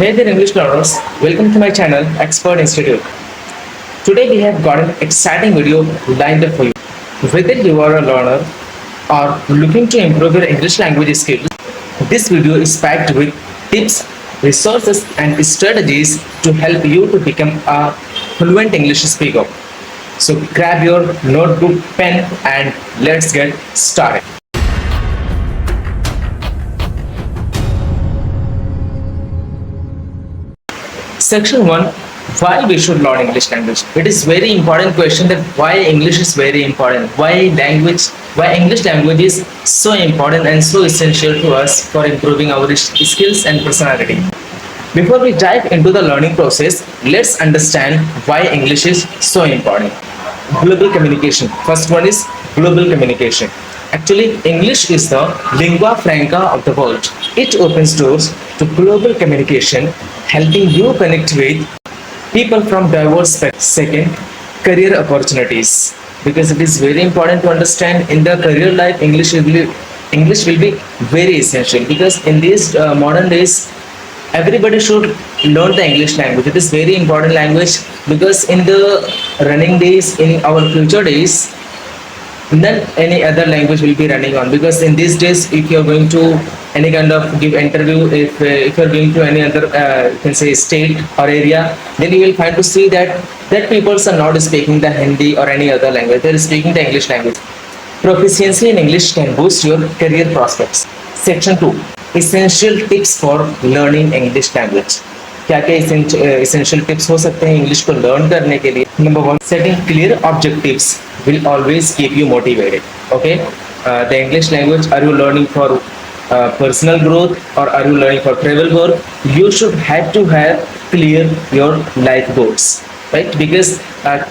Hey there English learners, welcome to my channel Expert Institute. Today we have got an exciting video lined up for you. Whether you are a learner or looking to improve your English language skills, this video is packed with tips, resources and strategies to help you to become a fluent English speaker. So grab your notebook, pen and let's get started. Section 1, why we should learn English language. It is very important question that why English is very important, why English language is so important and so essential to us for improving our skills and personality. Before we dive into the learning process, let's understand why English is so important. Global communication. First one is global communication. Actually, English is the lingua franca of the world. It opens doors to global communication, helping you connect with people from diverse backgrounds. Second, career opportunities. Because it is very important to understand in the career life, English will be very essential. Because in these modern days, everybody should learn the English language. It is very important language because in the running days, in our future days, none any other language will be running on, because in these days if you're going to any kind of give interview, if you're going to any other you can say state or area, then you will find to see that people are not speaking the Hindi or any other language, they're speaking the English language. Proficiency in English can boost your career prospects. Section 2, essential tips for learning English language. क्या क्या essential tips हो सकते हैं English को learn करने के लिए. Number 1, setting clear objectives will always keep you motivated. Okay, the English language, are you learning for personal growth or are you learning for travel work? You should have to have clear your life goals, right? Because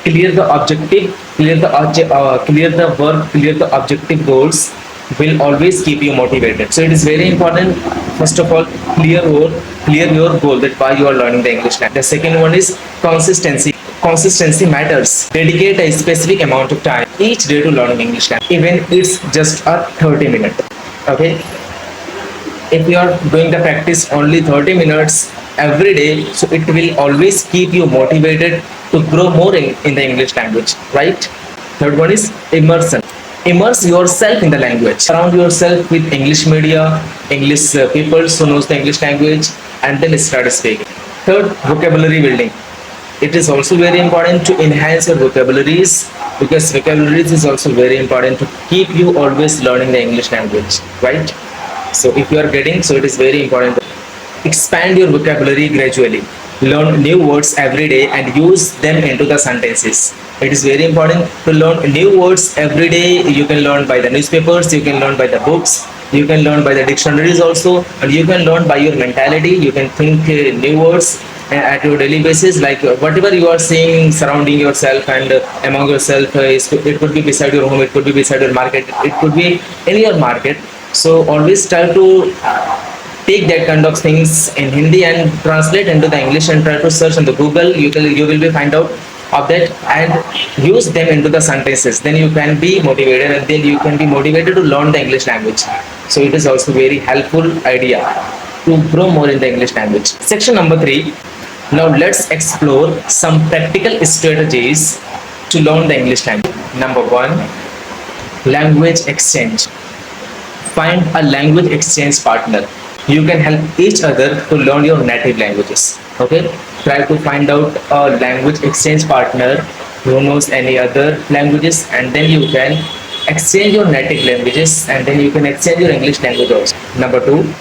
clear the objective, clear the work, clear the objective goals will always keep you motivated. So it is very important, first of all, clear your goal, that why you are learning the English language. The second one is consistency. Consistency matters. Dedicate a specific amount of time each day to learning English language, even it's just a 30-minute. Okay, if you are doing the practice only 30 minutes every day, so it will always keep you motivated to grow more in the English language, right? Third one is immersion. Immerse yourself in the language. Surround yourself with English media, English people who knows the English language, and then start speaking. Third, vocabulary building. It is also very important to enhance your vocabularies, because vocabularies is also very important to keep you always learning the English language, right? So if you are getting, so it is very important to expand your vocabulary gradually. Learn new words every day and use them into the sentences. It is very important to learn new words every day. You can learn by the newspapers, you can learn by the books, you can learn by the dictionaries also, and you can learn by your mentality. You can think new words at your daily basis, like whatever you are seeing surrounding yourself and among yourself. It could be beside your home, it could be beside your market, it could be in your market. So always try to take that kind of things in Hindi and translate into the English and try to search on the Google. You will be find out of that and use them into the sentences. Then you can be motivated, and then you can be motivated to learn the English language. So it is also very helpful idea to grow more in the English language. Section number 3. Now let's explore some practical strategies to learn the English language. Number 1, language exchange. Find a language exchange partner. You can help each other to learn your native languages. Okay, try to find out a language exchange partner who knows any other languages, and then you can exchange your native languages, and then you can exchange your English language also. Number 2,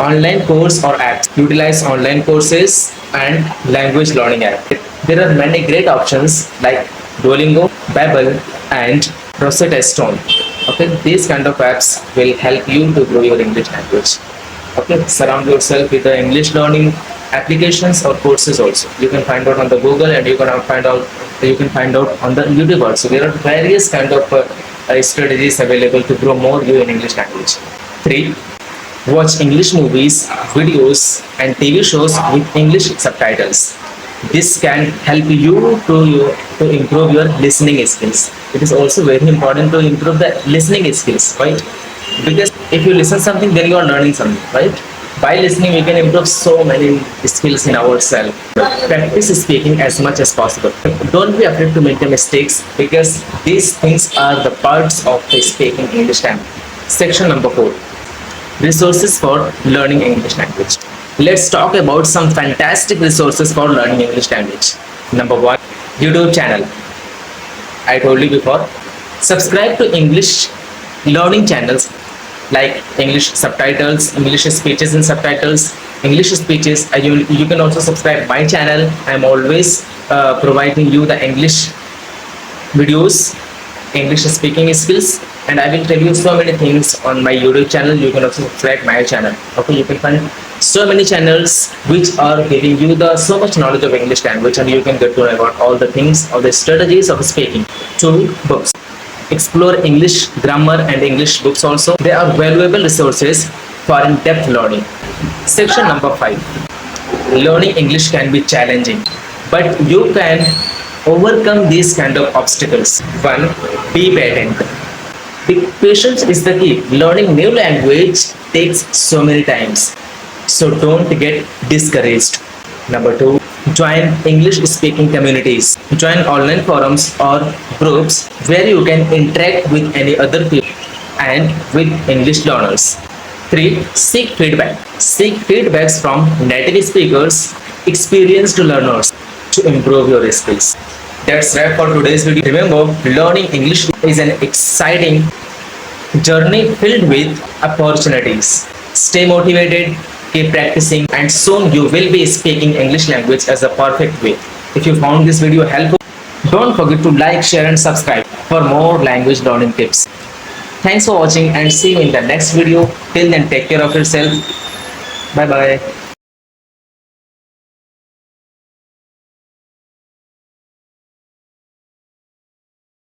online course or apps. Utilize online courses and language learning apps. There are many great options like Duolingo, Babbel and Rosetta Stone. Okay, these kind of apps will help you to grow your English language. Okay, surround yourself with the English learning applications or courses also. You can find out on the Google, and you can find out on the YouTube also. There are various kind of strategies available to grow more you in English language. 3, watch English movies, videos and TV shows with English subtitles. This can help you to improve your listening skills. It is also very important to improve the listening skills, right? Because if you listen something, then you are learning something, right? By listening, we can improve so many skills in ourselves. Practice speaking as much as possible. Don't be afraid to make the mistakes because these things are the parts of the speaking English language. Section number 4. Resources for learning English language. Let's talk about some fantastic resources for learning English language. Number 1. YouTube channel. I told you before. Subscribe to English learning channels like English subtitles, English speeches and subtitles, English speeches. You can also subscribe my channel. I'm always providing you the English videos, English speaking skills, and I will tell you so many things on my YouTube channel. You can also subscribe my channel. Okay, you can find so many channels which are giving you the so much knowledge of English language, and you can get to know about all the things of the strategies of speaking. 2 books. Explore English grammar and English books also. They are valuable resources for in-depth learning. Section number 5. Learning English can be challenging, but you can overcome these kind of obstacles. 1. Be patient. Patience is the key. Learning new language takes so many times, so don't get discouraged. Number 2. Join English speaking communities. Join online forums or groups where you can interact with any other people and with English learners. 3. Seek feedback. Seek feedbacks from native speakers, experienced learners to improve your skills. That's right for today's video. Remember, learning English is an exciting journey filled with opportunities. Stay motivated, keep practicing, and soon you will be speaking English language as a perfect way. If you found this video helpful, don't forget to like, share and subscribe for more language learning tips. Thanks for watching and see you in the next video. Till then, take care of yourself. Bye bye.